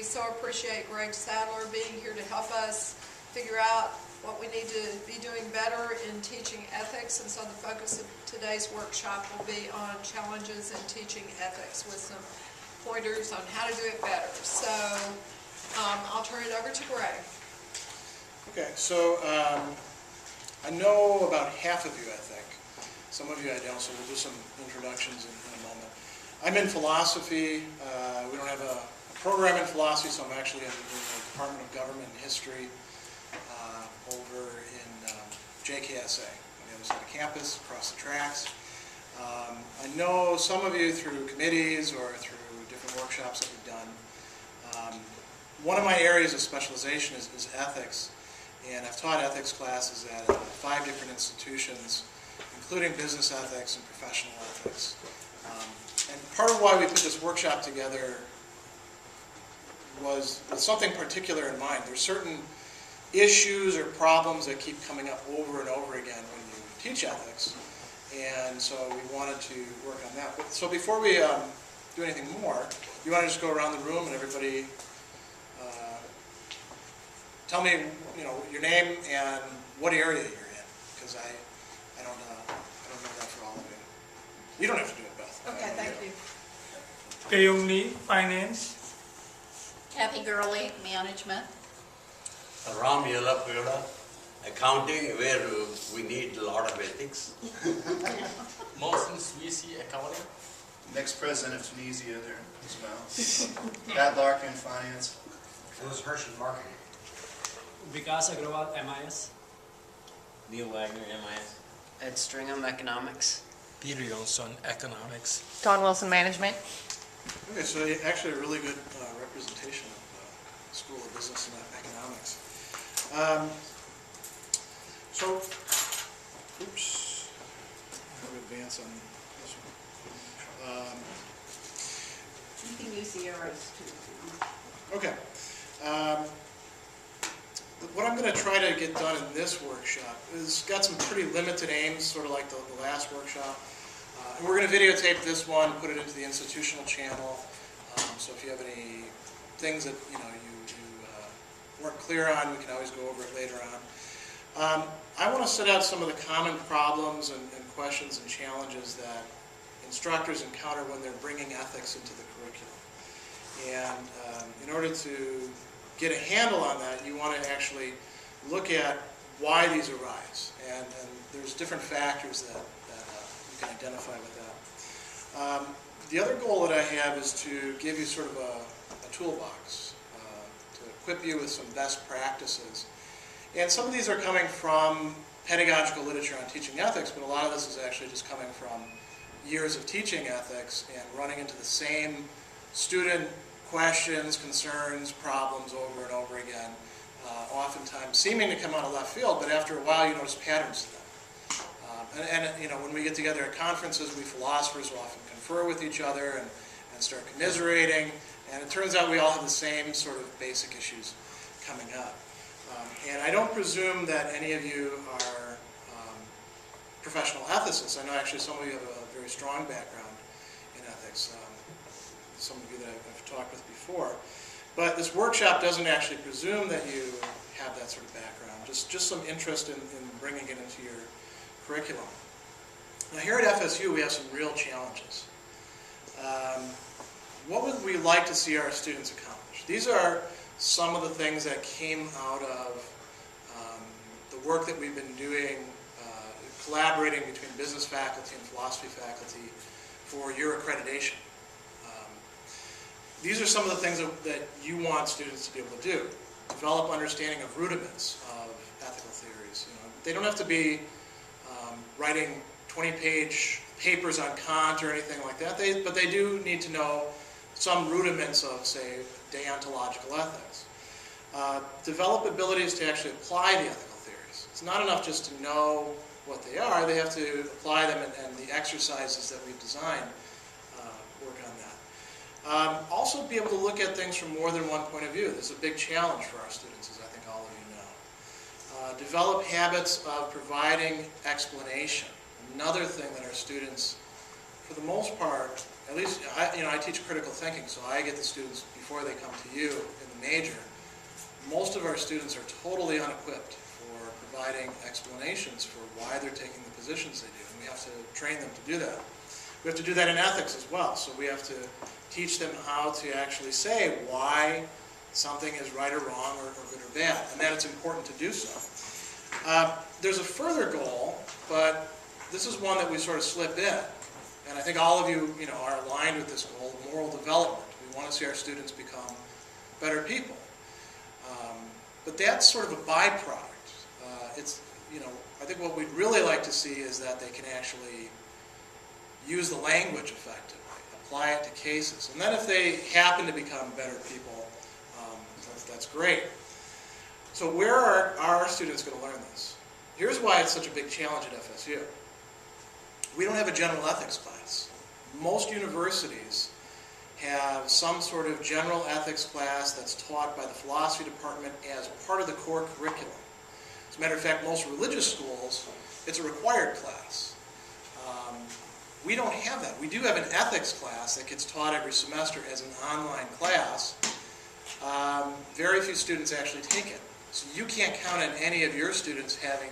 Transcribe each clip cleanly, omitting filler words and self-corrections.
so appreciate Greg Sadler being here to help us figure out what we need to be doing better in teaching ethics, and so the focus of today's workshop will be on challenges in teaching ethics with some pointers on how to do it better. So I'll turn it over to Greg. Okay, so I know about half of you, I think. Some of you I don't, so we'll do some introductions in a moment. I'm in philosophy. We don't have a program in philosophy, so I'm actually in the Department of Government and History over in JKSA, on the other side of campus, across the tracks. I know some of you through committees or through different workshops that we've done. One of my areas of specialization is ethics, and I've taught ethics classes at 5 different institutions, including business ethics and professional ethics. And part of why we put this workshop together was with something particular in mind. There's certain issues or problems that keep coming up over and over again when you teach ethics, and so we wanted to work on that. But, so before we do anything more, you want to just go around the room and everybody tell me, your name and what area you're in, because I don't know that for all of you. You don't have to do it, Beth. Okay, thank you. Kayongni, Finance. Kathy Gurley, Management. Ram Yelapura, Accounting, where we need a lot of ethics. Mohsen Swisi, Accounting. Next president of Tunisia there as well. Pat Larkin, Finance. Louis Hershey, Marketing. Vikas Agrawal, MIS. Neil Wagner, MIS. Ed Stringham, Economics. Peter Johnson, Economics. Dawn Wilson, Management. Okay, so actually a really good representation of the School of Business and Economics. Oops, how do we advance on this one? You can use the arrows too. Okay. What I'm going to try to get done in this workshop is got some pretty limited aims, sort of like the last workshop. And we're going to videotape this one, put it into the institutional channel. So if you have any things that you weren't clear on, we can always go over it later on. I want to set out some of the common problems and questions and challenges that instructors encounter when they're bringing ethics into the curriculum. And in order to get a handle on that, you want to actually look at why these arise. And there's different factors that you can identify with that. The other goal that I have is to give you sort of a toolbox to equip you with some best practices. And some of these are coming from pedagogical literature on teaching ethics, but a lot of this is actually just coming from years of teaching ethics and running into the same student questions, concerns, problems over and over again, oftentimes seeming to come out of left field, but after a while you notice patterns to them. When we get together at conferences, we philosophers will often confer with each other and start commiserating, and it turns out we all have the same sort of basic issues coming up. And I don't presume that any of you are professional ethicists. I know actually some of you have a very strong background in ethics, some of you that I've talked with before. But this workshop doesn't actually presume that you have that sort of background, just some interest in bringing it into your curriculum. Now here at FSU we have some real challenges. What would we like to see our students accomplish? These are some of the things that came out of the work that we've been doing, collaborating between business faculty and philosophy faculty for your accreditation. These are some of the things that you want students to be able to do. Develop understanding of rudiments of ethical theories. They don't have to be writing 20-page papers on Kant or anything like that, but they do need to know some rudiments of, say, deontological ethics. Develop abilities to actually apply the ethical theories. It's not enough just to know what they are, they have to apply them, and the exercises that we've designed work on that. Also be able to look at things from more than one point of view. This is a big challenge for our students, as I think all of you know. Develop habits of providing explanation. Another thing that our students, for the most part, at least I teach critical thinking, so I get the students before they come to you in the major, most of our students are totally unequipped for providing explanations for why they're taking the positions they do, and we have to train them to do that. We have to do that in ethics as well, so we have to teach them how to actually say why something is right or wrong or good or bad, and that it's important to do so. There's a further goal, but this is one that we sort of slip in, and I think all of you, are aligned with this goal, moral development. We want to see our students become better people. But that's sort of a byproduct. I think what we'd really like to see is that they can actually use the language effectively, apply it to cases. And then if they happen to become better people, that's great. So where are our students going to learn this? Here's why it's such a big challenge at FSU. We don't have a general ethics class. Most universities have some sort of general ethics class that's taught by the philosophy department as part of the core curriculum. As a matter of fact, most religious schools, it's a required class. We don't have that. We do have an ethics class that gets taught every semester as an online class. Very few students actually take it. So you can't count on any of your students having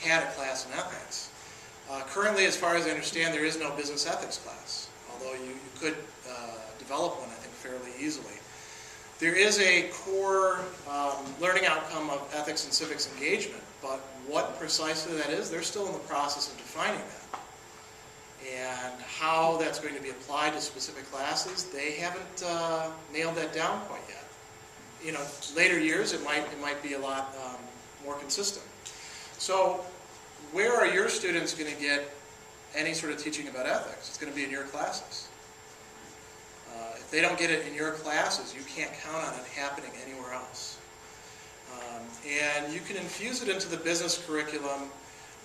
had a class in ethics. Currently, as far as I understand, there is no business ethics class, although you could develop one, I think, fairly easily. There is a core learning outcome of ethics and civics engagement, but what precisely that is, they're still in the process of defining that. And how that's going to be applied to specific classes, they haven't nailed that down quite yet. Later years, it might be a lot more consistent. So where are your students going to get any sort of teaching about ethics? It's going to be in your classes. If they don't get it in your classes, you can't count on it happening anywhere else. And you can infuse it into the business curriculum,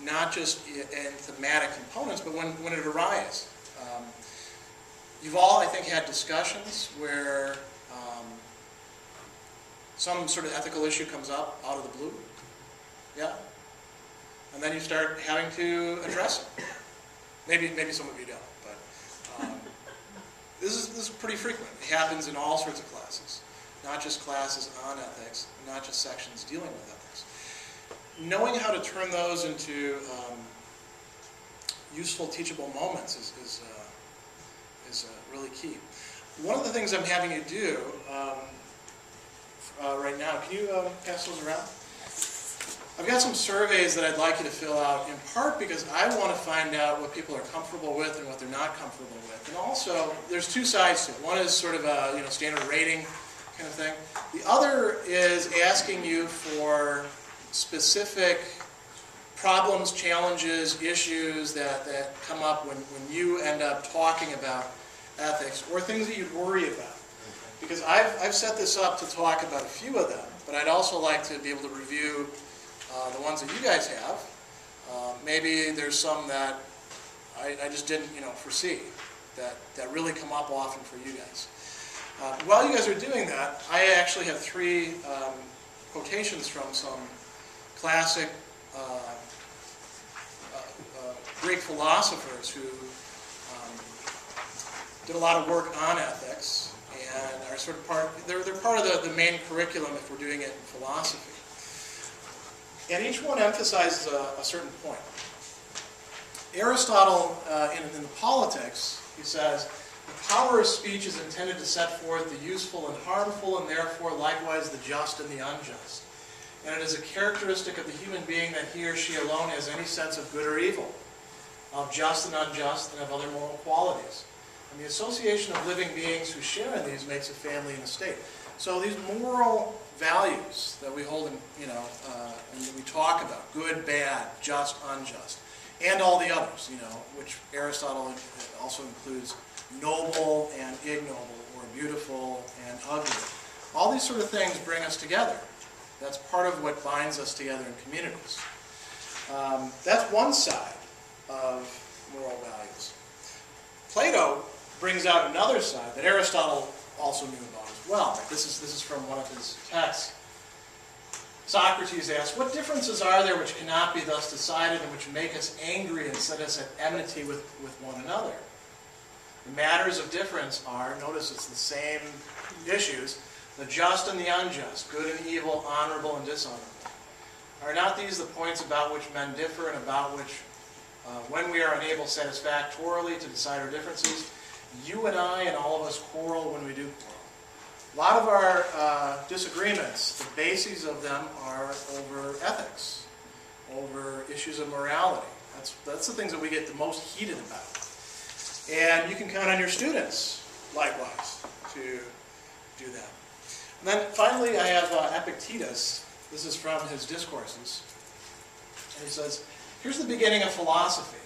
not just in thematic components, but when it arises. You've all, I think, had discussions where some sort of ethical issue comes up out of the blue. Yeah? And then you start having to address it. Maybe some of you don't, but this is pretty frequent. It happens in all sorts of classes, not just classes on ethics, not just sections dealing with ethics. Knowing how to turn those into useful, teachable moments is really key. One of the things I'm having you do right now, can you pass those around? I've got some surveys that I'd like you to fill out, in part because I want to find out what people are comfortable with and what they're not comfortable with. And also, there's two sides to it. One is sort of a standard rating kind of thing. The other is asking you for specific problems, challenges, issues that come up when you end up talking about ethics, or things that you worry about. Because I've set this up to talk about a few of them, but I'd also like to be able to review the ones that you guys have. Maybe there's some that I just didn't foresee that really come up often for you guys. While you guys are doing that, I actually have three quotations from some classic Greek philosophers who did a lot of work on ethics and are sort of they're part of the main curriculum if we're doing it in philosophy. And each one emphasizes a certain point. Aristotle, in the Politics, he says, the power of speech is intended to set forth the useful and harmful, and therefore likewise the just and the unjust. And it is a characteristic of the human being that he or she alone has any sense of good or evil, of just and unjust, and of other moral qualities. And the association of living beings who share in these makes a family and a state. So these moral values that we hold in, and that we talk about, good, bad, just, unjust, and all the others, which Aristotle also includes noble and ignoble, or beautiful and ugly. All these sort of things bring us together. That's part of what binds us together in communities. That's one side of moral values. Plato brings out another side that Aristotle also knew about as well. This is from one of his texts. Socrates asks, what differences are there which cannot be thus decided and which make us angry and set us at enmity with one another? The matters of difference are, notice it's the same issues, the just and the unjust, good and evil, honorable and dishonorable. Are not these the points about which men differ and about which, when we are unable satisfactorily to decide our differences, you and I and all of us quarrel when we do quarrel? A lot of our disagreements, the bases of them are over ethics, over issues of morality. That's the things that we get the most heated about. And you can count on your students, likewise, to do that. And then finally, I have Epictetus. This is from his Discourses. And he says, here's the beginning of philosophy.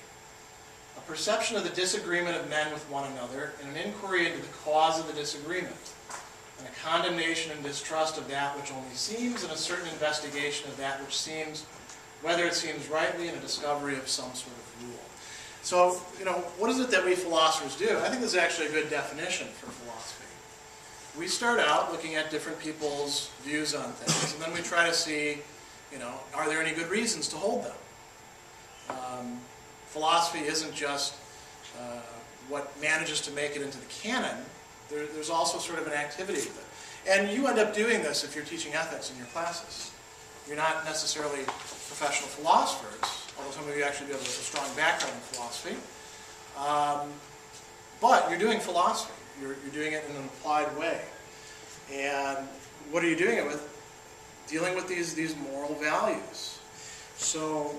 A perception of the disagreement of men with one another, and an inquiry into the cause of the disagreement, and a condemnation and distrust of that which only seems, and a certain investigation of that which seems, whether it seems rightly, and a discovery of some sort of rule. So, what is it that we philosophers do? I think this is actually a good definition for philosophy. We start out looking at different people's views on things, and then we try to see, are there any good reasons to hold them? Philosophy isn't just what manages to make it into the canon. There's also sort of an activity with it. And you end up doing this if you're teaching ethics in your classes. You're not necessarily professional philosophers, although some of you actually do have a strong background in philosophy. But you're doing philosophy. You're doing it in an applied way. And what are you doing it with? Dealing with these moral values. So,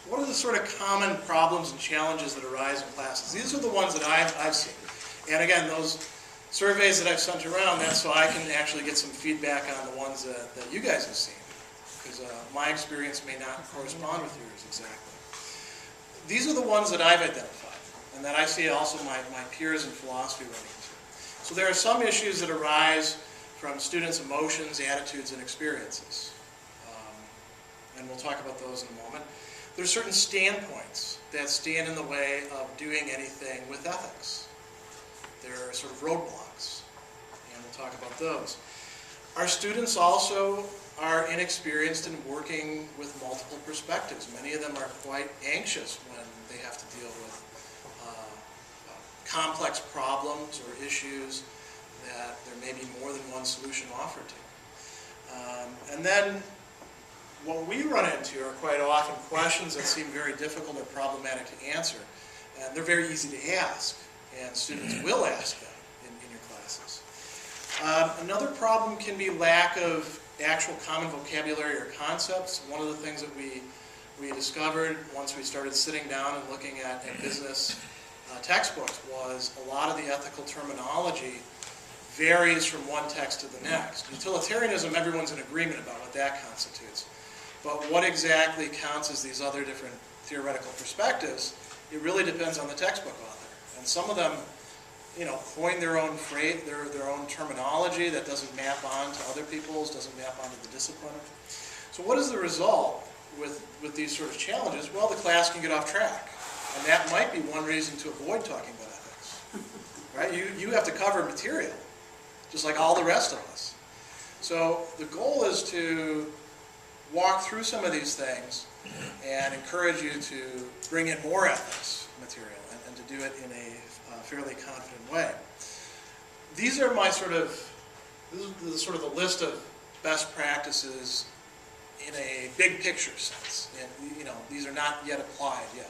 what are the sort of common problems and challenges that arise in classes? These are the ones that I've seen. And again, those surveys that I've sent around, that's so I can actually get some feedback on the ones that you guys have seen. Because my experience may not correspond with yours exactly. These are the ones that I've identified, and that I see also my peers in philosophy running into. So there are some issues that arise from students' emotions, attitudes, and experiences. And we'll talk about those in a moment. There's certain standpoints that stand in the way of doing anything with ethics. There are sort of roadblocks, and we'll talk about those. Our students also are inexperienced in working with multiple perspectives. Many of them are quite anxious when they have to deal with complex problems or issues that there may be more than one solution offered to. And then what we run into are quite often questions that seem very difficult or problematic to answer. And they're very easy to ask, and students will ask them in your classes. Another problem can be lack of actual common vocabulary or concepts. One of the things that we discovered once we started sitting down and looking at business textbooks was a lot of the ethical terminology varies from one text to the next. Utilitarianism, everyone's in agreement about what that constitutes. But what exactly counts as these other different theoretical perspectives, it really depends on the textbook author. And some of them, coin their own phrase, their own terminology that doesn't map on to other people's, doesn't map onto the discipline. So what is the result with these sort of challenges? Well, the class can get off track. And that might be one reason to avoid talking about ethics. Right? You have to cover material, just like all the rest of us. So the goal is to walk through some of these things and encourage you to bring in more ethics material and to do it in a fairly confident way. These are my this is sort of the list of best practices in a big picture sense. And these are not yet applied yet.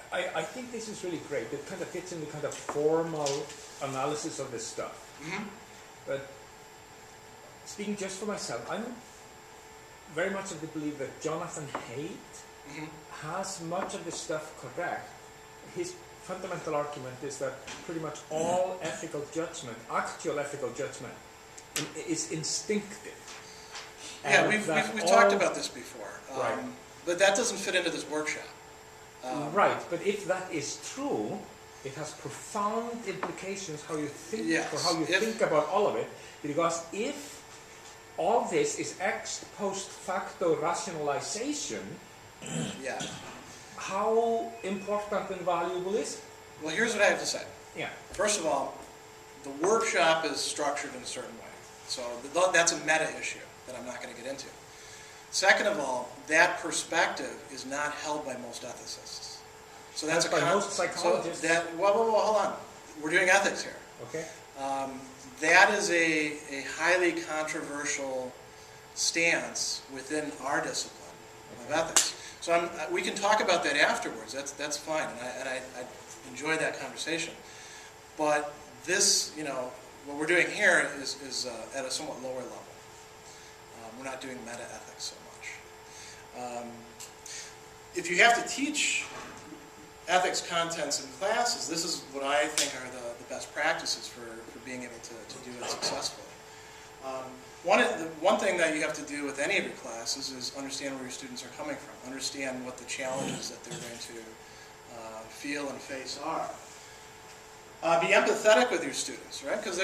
I think this is really great. It kind of fits in the kind of formal analysis of this stuff. Mm-hmm. But speaking just for myself, I'm very much of the belief that Jonathan Haidt has much of this stuff correct. His fundamental argument is that pretty much all ethical judgment, actual ethical judgment, is instinctive. Yeah, we've talked about this before. Right. But that doesn't fit into this workshop. Right, but if that is true, it has profound implications how you think think about all of it. Because if all this is ex post facto rationalization, yeah, how important and valuable is it? Well, here's what I have to say. Yeah. First of all, the workshop is structured in a certain way. So that's a meta issue that I'm not going to get into. Second of all, that perspective is not held by most ethicists. So that's By most psychologists. So that, well, hold on. We're doing ethics here. Okay. That is a highly controversial stance within our discipline of ethics. So we can talk about that afterwards. That's fine, and I enjoy that conversation. But this, what we're doing here is at a somewhat lower level. We're not doing meta ethics so much. If you have to teach ethics contents in classes, this is what I think are the best practices for being able to do it successfully. One thing that you have to do with any of your classes is understand where your students are coming from, understand what the challenges that they're going to feel and face are. Be empathetic with your students, right? Because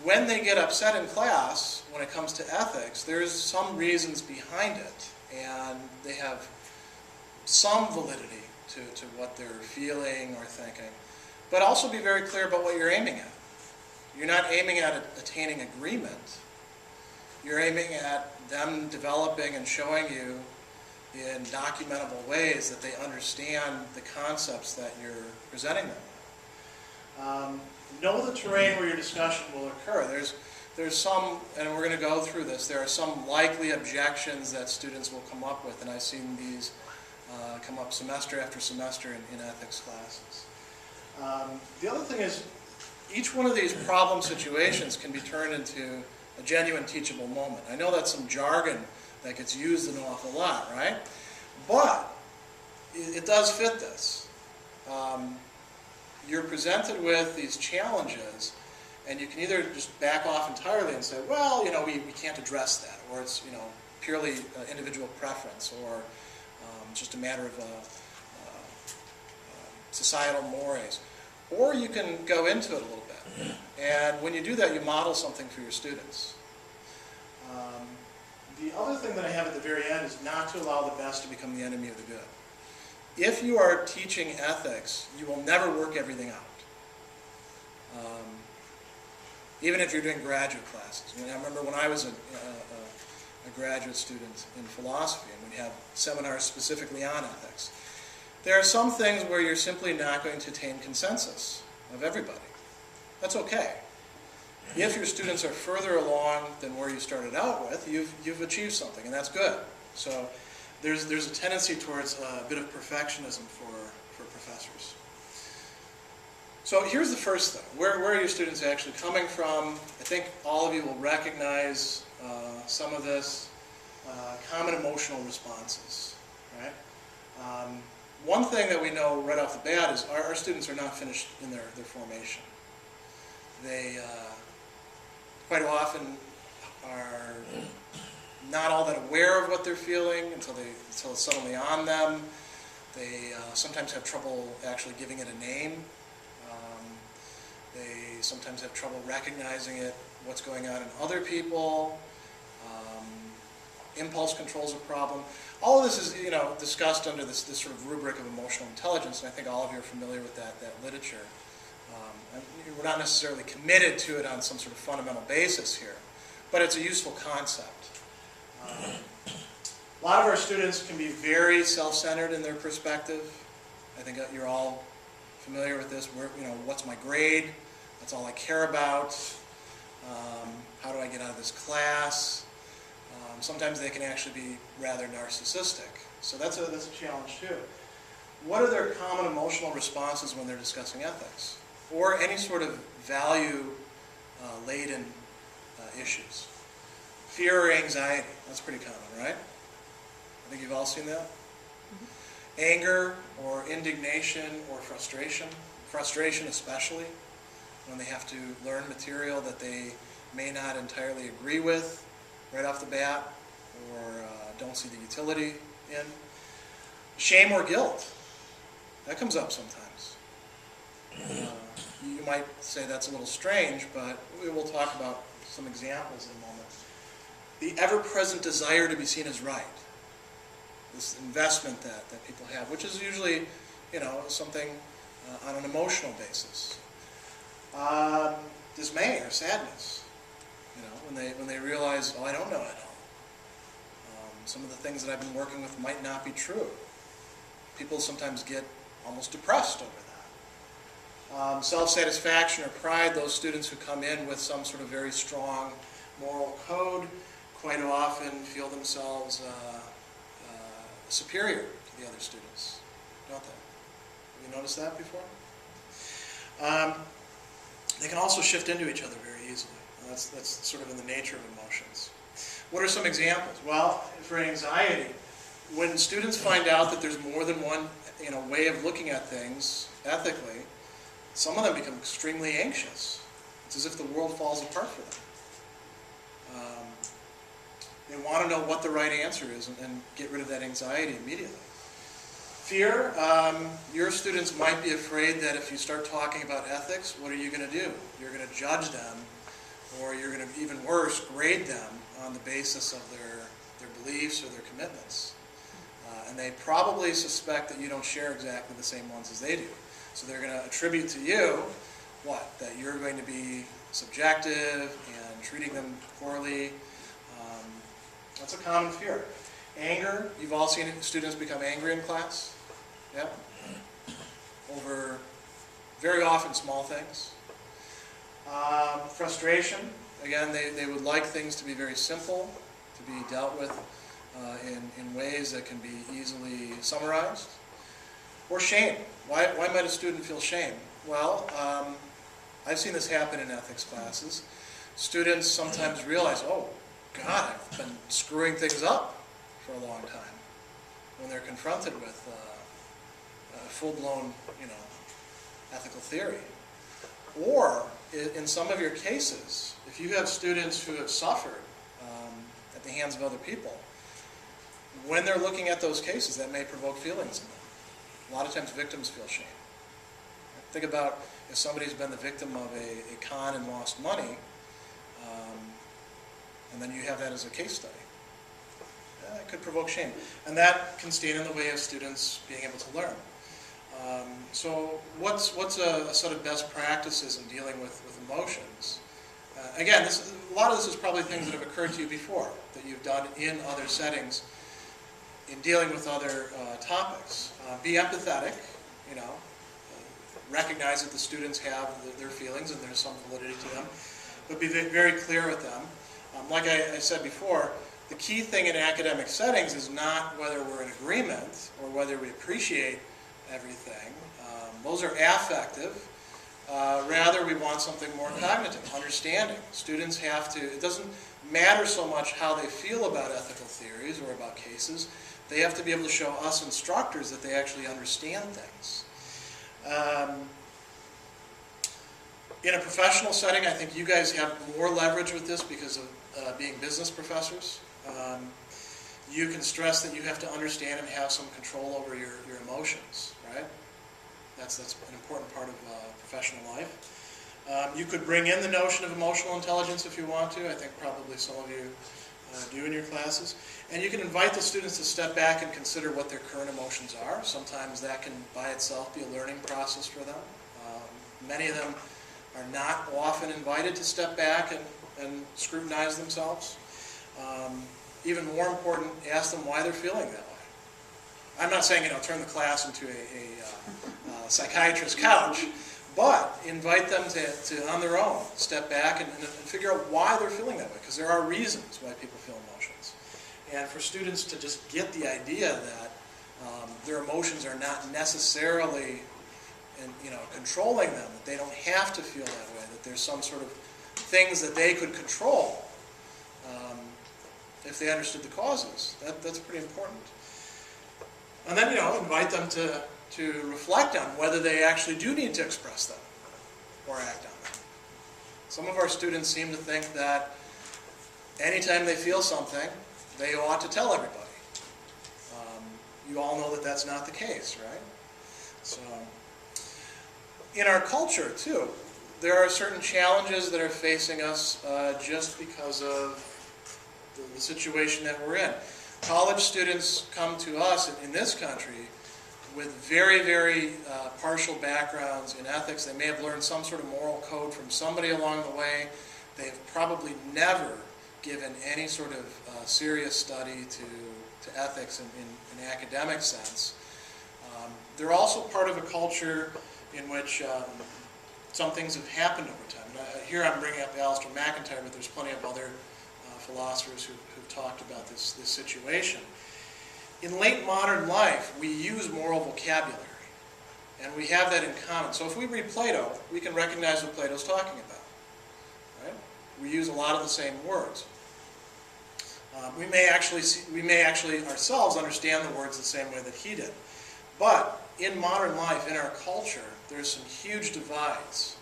when they get upset in class, when it comes to ethics, there's some reasons behind it, and they have some validity to what they're feeling or thinking. But also be very clear about what you're aiming at. You're not aiming at attaining agreement. You're aiming at them developing and showing you in documentable ways that they understand the concepts that you're presenting them. Know the terrain where your discussion will occur. There's some, and we're going to go through this, there are some likely objections that students will come up with, and I've seen these come up semester after semester in ethics classes. The other thing is, each one of these problem situations can be turned into a genuine teachable moment. I know that's some jargon that gets used an awful lot, right? But it does fit this. You're presented with these challenges, and you can either just back off entirely and say, well, we can't address that, or it's purely individual preference, or just a matter of societal mores. Or you can go into it a little bit. And when you do that, you model something for your students. The other thing that I have at the very end is not to allow the best to become the enemy of the good. If you are teaching ethics, you will never work everything out. Even if you're doing graduate classes. I remember when I was a graduate student in philosophy, and we'd have seminars specifically on ethics. There are some things where you're simply not going to attain consensus of everybody. That's okay. If your students are further along than where you started out with, you've achieved something, and that's good. So there's a tendency towards a bit of perfectionism for professors. So here's the first thing. Where are your students actually coming from? I think all of you will recognize some of this. Common emotional responses, right? One thing that we know right off the bat is our students are not finished in their formation. They quite often are not all that aware of what they're feeling until it's suddenly on them. They sometimes have trouble actually giving it a name. They sometimes have trouble recognizing what's going on in other people. Impulse control is a problem. All of this is, discussed under this sort of rubric of emotional intelligence, and I think all of you are familiar with that literature. We're not necessarily committed to it on some sort of fundamental basis here, but it's a useful concept. A lot of our students can be very self-centered in their perspective. I think you're all familiar with this. What's my grade? That's all I care about. How do I get out of this class? Sometimes they can actually be rather narcissistic. So that's a challenge too. What are their common emotional responses when they're discussing ethics? Or any sort of value-laden issues? Fear or anxiety, that's pretty common, right? I think you've all seen that. Mm-hmm. Anger or indignation or frustration. Frustration especially, when they have to learn material that they may not entirely agree with right off the bat, or don't see the utility in. Shame or guilt. That comes up sometimes. You might say that's a little strange, but we will talk about some examples in a moment. The ever-present desire to be seen as right. This investment that people have, which is usually, something on an emotional basis. Dismay or sadness. When they realize, I don't know it all. Some of the things that I've been working with might not be true. People sometimes get almost depressed over that. Self-satisfaction or pride, those students who come in with some sort of very strong moral code quite often feel themselves superior to the other students, don't they? Have you noticed that before? They can also shift into each other very easily. That's sort of in the nature of emotions. What are some examples? Well, for anxiety, when students find out that there's more than one way of looking at things ethically, some of them become extremely anxious. It's as if the world falls apart for them. They want to know what the right answer is and get rid of that anxiety immediately. Fear, your students might be afraid that if you start talking about ethics, what are you going to do? You're going to judge them, or you're going to, even worse, grade them on the basis of their beliefs or their commitments. And they probably suspect that you don't share exactly the same ones as they do. So they're going to attribute to you, what? That you're going to be subjective and treating them poorly. That's a common fear. Anger, you've all seen students become angry in class. Yep. Over very often small things. Frustration, again, they would like things to be very simple, to be dealt with in ways that can be easily summarized. Or shame. Why might a student feel shame? Well, I've seen this happen in ethics classes. Students sometimes realize, oh, God, I've been screwing things up for a long time, when they're confronted with a full-blown, ethical theory. Or, in some of your cases, if you have students who have suffered at the hands of other people, when they're looking at those cases, that may provoke feelings in them. A lot of times victims feel shame. Think about if somebody's been the victim of a con and lost money, and then you have that as a case study. It could provoke shame. And that can stand in the way of students being able to learn. So what's a sort of best practices in dealing with emotions? Again, a lot of this is probably things that have occurred to you before, that you've done in other settings in dealing with other topics. Be empathetic, recognize that the students have their feelings and there's some validity to them, but be very clear with them. Like I said before, the key thing in academic settings is not whether we're in agreement or whether we appreciate everything. Those are affective. Rather, we want something more cognitive, understanding. Students have to, it doesn't matter so much how they feel about ethical theories or about cases. They have to be able to show us instructors that they actually understand things. In a professional setting, I think you guys have more leverage with this because of being business professors. You can stress that you have to understand and have some control over your emotions, right? That's an important part of professional life. You could bring in the notion of emotional intelligence if you want to. I think probably some of you do in your classes. And you can invite the students to step back and consider what their current emotions are. Sometimes that can by itself be a learning process for them. Many of them are not often invited to step back and scrutinize themselves. Even more important, ask them why they're feeling that way. I'm not saying, turn the class into a psychiatrist's couch, but invite them to, on their own, step back and figure out why they're feeling that way, because there are reasons why people feel emotions. And for students to just get the idea that their emotions are not necessarily controlling them, that they don't have to feel that way, that there's some sort of things that they could control if they understood the causes. That's pretty important. And then, invite them to reflect on whether they actually do need to express them or act on them. Some of our students seem to think that anytime they feel something, they ought to tell everybody. You all know that that's not the case, right? So, in our culture, too, there are certain challenges that are facing us just because of the situation that we're in. College students come to us in this country with very, very partial backgrounds in ethics. They may have learned some sort of moral code from somebody along the way. They've probably never given any sort of serious study to ethics in an academic sense. they're also part of a culture in which some things have happened over time. Here I'm bringing up Alistair McIntyre, but there's plenty of other philosophers who've talked about this situation. In late modern life, we use moral vocabulary, and we have that in common. So if we read Plato, we can recognize what Plato's talking about. Right? We use a lot of the same words. We may actually ourselves understand the words the same way that he did. But in modern life, in our culture, there's some huge divides.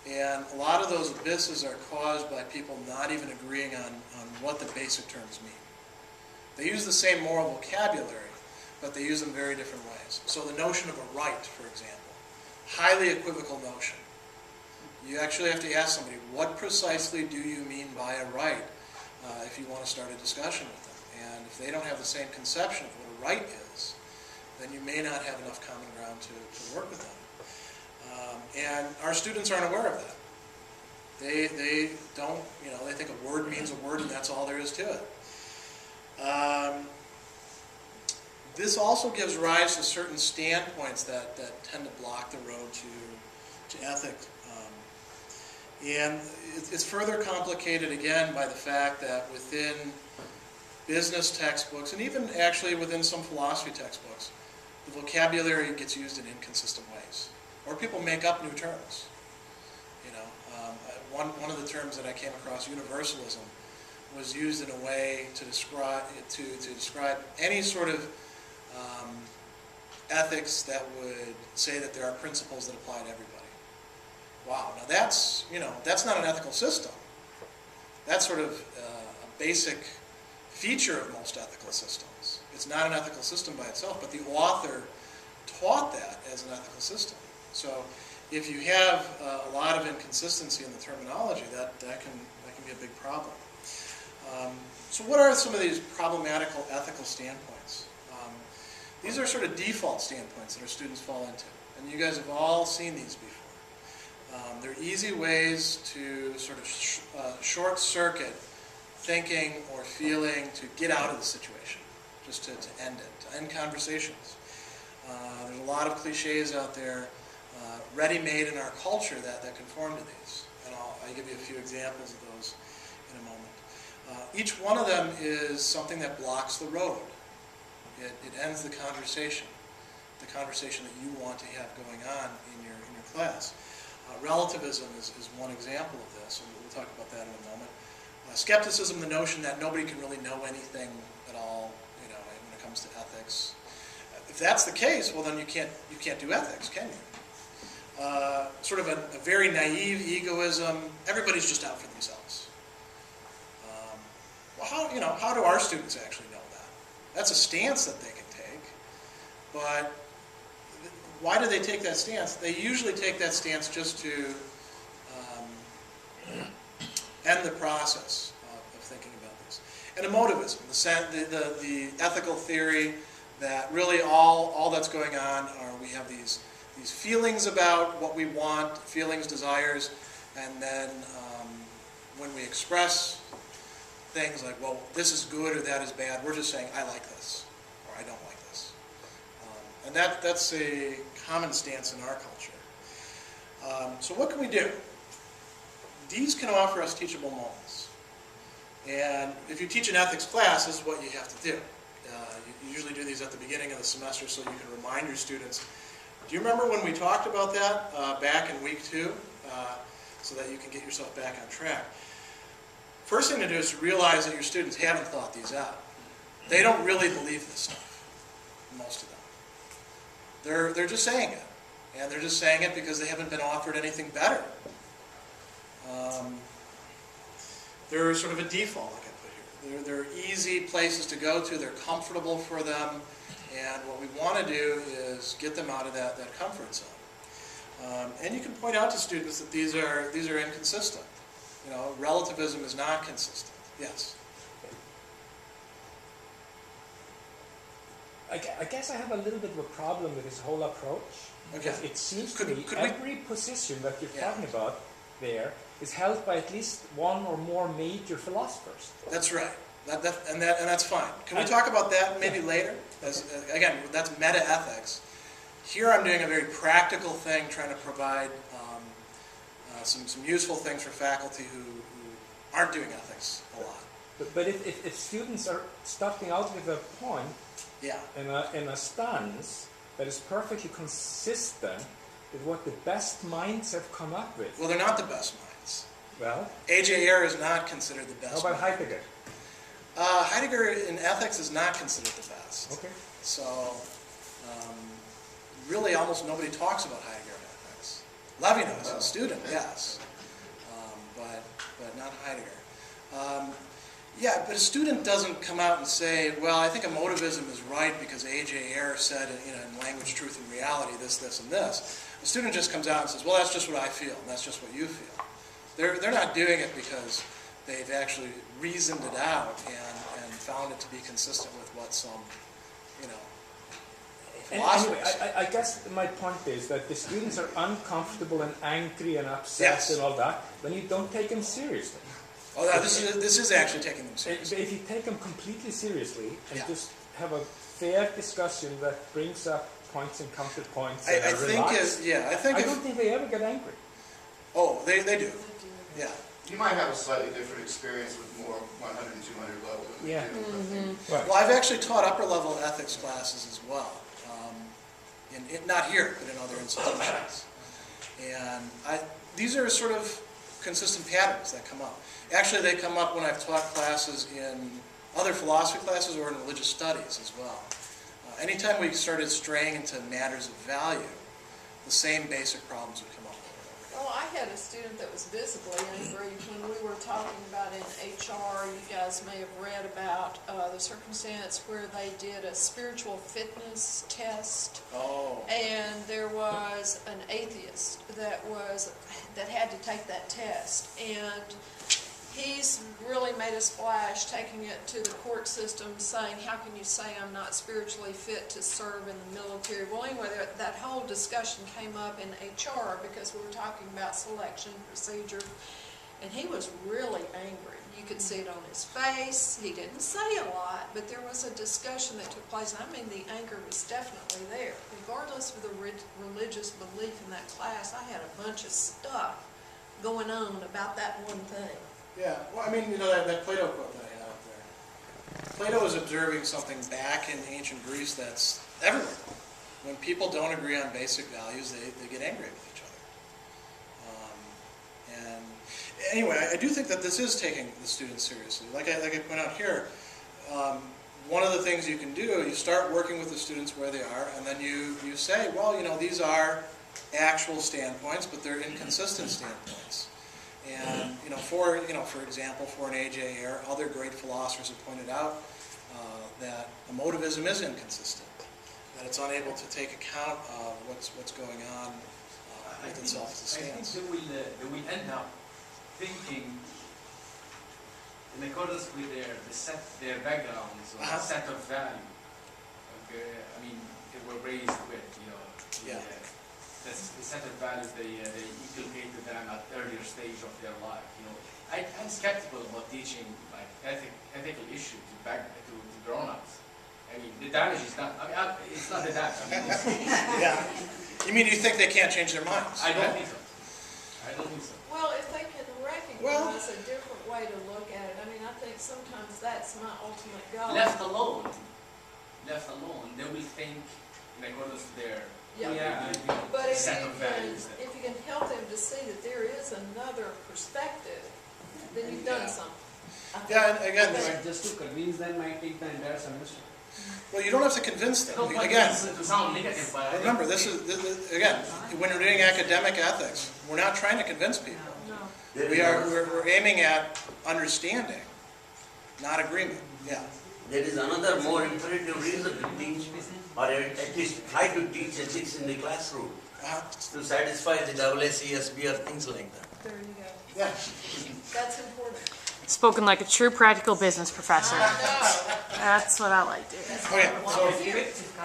And a lot of those abysses are caused by people not even agreeing on what the basic terms mean. They use the same moral vocabulary, but they use them very different ways. So the notion of a right, for example, highly equivocal notion. You actually have to ask somebody, what precisely do you mean by a right, if you want to start a discussion with them. And if they don't have the same conception of what a right is, then you may not have enough common ground to work with them. And our students aren't aware of that. They don't, they think a word means a word and that's all there is to it. This also gives rise to certain standpoints that tend to block the road to ethics. And it's further complicated again by the fact that within business textbooks, and even actually within some philosophy textbooks, the vocabulary gets used in inconsistent ways. Or people make up new terms. One of the terms that I came across, universalism, was used in a way to describe any sort of ethics that would say that there are principles that apply to everybody. Wow, now that's not an ethical system. That's sort of a basic feature of most ethical systems. It's not an ethical system by itself, but the author taught that as an ethical system. So if you have a lot of inconsistency in the terminology, that can be a big problem. So what are some of these problematical ethical standpoints? These are sort of default standpoints that our students fall into. And you guys have all seen these before. They're easy ways to sort of short-circuit thinking or feeling to get out of the situation, just to end it, to end conversations. There's a lot of cliches out there, ready-made in our culture that conform to these. And I'll give you a few examples of those in a moment. Each one of them is something that blocks the road. It ends the conversation that you want to have going on in your class. Relativism is one example of this, and we'll talk about that in a moment. Skepticism, the notion that nobody can really know anything at all, when it comes to ethics. If that's the case, well then you can't do ethics, can you? Sort of a very naive egoism. Everybody's just out for themselves. Well, how do our students actually know that? That's a stance that they can take, but why do they take that stance? They usually take that stance just to end the process of thinking about this. And emotivism, the ethical theory that really all that's going on are we have these feelings about what we want, feelings, desires, and then when we express things like, well, this is good or that is bad, we're just saying, I like this, or I don't like this. And that's a common stance in our culture. So what can we do? These can offer us teachable moments. And if you teach an ethics class, this is what you have to do. You usually do these at the beginning of the semester so you can remind your students. Do you remember when we talked about that back in week 2? So that you can get yourself back on track. First thing to do is to realize that your students haven't thought these out. They don't really believe this stuff, most of them. They're just saying it. And they're just saying it because they haven't been offered anything better. They're sort of a default, like I put here. They're easy places to go to. They're comfortable for them. And what we want to do is get them out of that comfort zone. And you can point out to students that these are inconsistent. Relativism is not consistent. Yes? I guess I have a little bit of a problem with this whole approach. Okay. It seems to me every position that you're talking about there is held by at least one or more major philosophers. That's right. And that's fine. Can we talk about that maybe later? Again, that's meta-ethics. Here I'm doing a very practical thing, trying to provide some useful things for faculty who aren't doing ethics a lot. But if students are starting out with a point Yeah. in a stance that is perfectly consistent with what the best minds have come up with, Well, they're not the best minds. well, A.J. Ayer is not considered the best. how about mind. Heidegger? Heidegger in ethics is not considered the best. Okay. So, really almost nobody talks about Heidegger in ethics. Levinas, a student, yes, but not Heidegger. Yeah, but a student doesn't come out and say, well, I think emotivism is right because A.J. Ayer said in Language, Truth, and Reality this, and this. A student just comes out and says, well, that's just what I feel, and that's just what you feel. They're not doing it because they've actually reasoned it out and found it to be consistent with what some, philosophers. Anyway, I guess my point is that the students are uncomfortable and angry and upset Yes. and all that when you don't take them seriously. Oh, no, this is actually taking them But seriously. if you take them completely seriously and Yeah. just have a fair discussion that brings up points and counterpoints I and think relaxed, I don't think they ever get angry. Oh, they do. Yeah. You might have a slightly different experience with more 100 and 200 level. than we Yeah. do. Right. Well, I've actually taught upper level ethics classes as well. Not here, but in other institutions. And these are sort of consistent patterns that come up. Actually, they come up when I've taught classes in other philosophy classes or in religious studies as well. Anytime we started straying into matters of value, the same basic problems would come up. Well, I had a student that was visibly angry when we were talking about in HR. You guys may have read about the circumstance where they did a spiritual fitness test. Oh. And there was an atheist that had to take that test, and he's really made a splash taking it to the court system, saying, how can you say I'm not spiritually fit to serve in the military? Well, anyway, that whole discussion came up in HR because we were talking about selection procedure, and he was really angry. You could see it on his face. He didn't say a lot, but there was a discussion that took place, and I mean the anger was definitely there. Regardless of the religious belief in that class, I had a bunch of stuff going on about that one thing. Yeah, well, I mean, that Plato quote that I had up there. Plato is observing something back in ancient Greece that's everywhere. When people don't agree on basic values, they get angry with each other. And anyway, I do think that this is taking the students seriously. Like I point out here, one of the things you can do, you start working with the students where they are, and then you say, well, these are actual standpoints, but they're inconsistent standpoints. And for example, for an A.J. Ayer, other great philosophers have pointed out that emotivism is inconsistent, that it's unable to take account of what's going on with itself as a stance. I think they will end up thinking in accordance with their backgrounds or set of value. Okay, I mean, they were raised with the set of values they inculcate to them at earlier stage of their life. I'm skeptical about teaching like ethical issues to grown-ups. I mean, the damage is not. It's not the damage. Yeah. You mean you think they can't change their minds? I don't think so. I don't think so. Well, if they can recognize a different way to look at it, I mean, I think sometimes that's my ultimate goal. Left alone, they will think in accordance to their But if set of values. you can help them to see that there is another perspective, then you've done something. Yeah, and again, Just to convince them might take the entire semester. well, you don't have to convince them. Again, remember, this is again, when we're doing academic ethics, we're not trying to convince people. We're aiming at understanding, not agreement. Yeah. There is another more imperative reason to teach, or at least try to teach ethics in the classroom, to satisfy the AACSB or things like that. There you go. Yeah. That's important. Spoken like a true practical business professor. I know. That's what I like to do. Okay. So,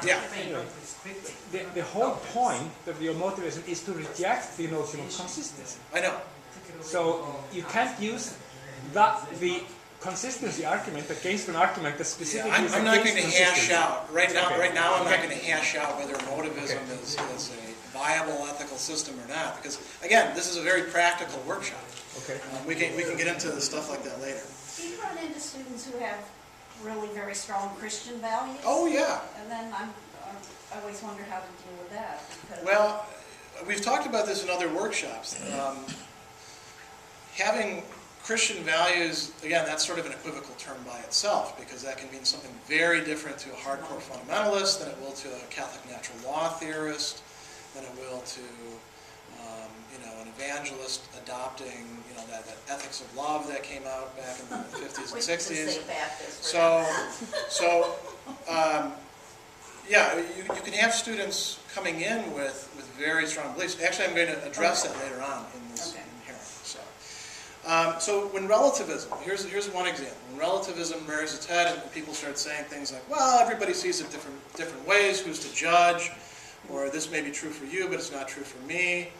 yeah. The whole point of your motivism is to reject the notion of consistency. I know. So you can't use the consistency argument against an argument that Yeah, specifically is I'm not against going to hash consistency. out, right now, I'm not Okay. going to hash out whether motivism is a viable ethical system or not, because, again, this is a very practical workshop. Okay. We can get into stuff like that later. Do you run into students who have really very strong Christian values? Oh, yeah. And then I always wonder how to deal with that. Because Well, we've talked about this in other workshops. Having Christian values, again, that's sort of an equivocal term by itself, because that can mean something very different to a hardcore fundamentalist than it will to a Catholic natural law theorist, than it will to an evangelist adopting that ethics of love that came out back in the 50s and 60s. Yeah, you can have students coming in with very strong beliefs. Actually, I'm going to address that later on in this hearing. So when relativism, here's one example. When relativism rears its head and people start saying things like, well, everybody sees it different ways, who's to judge? Or this may be true for you, but it's not true for me.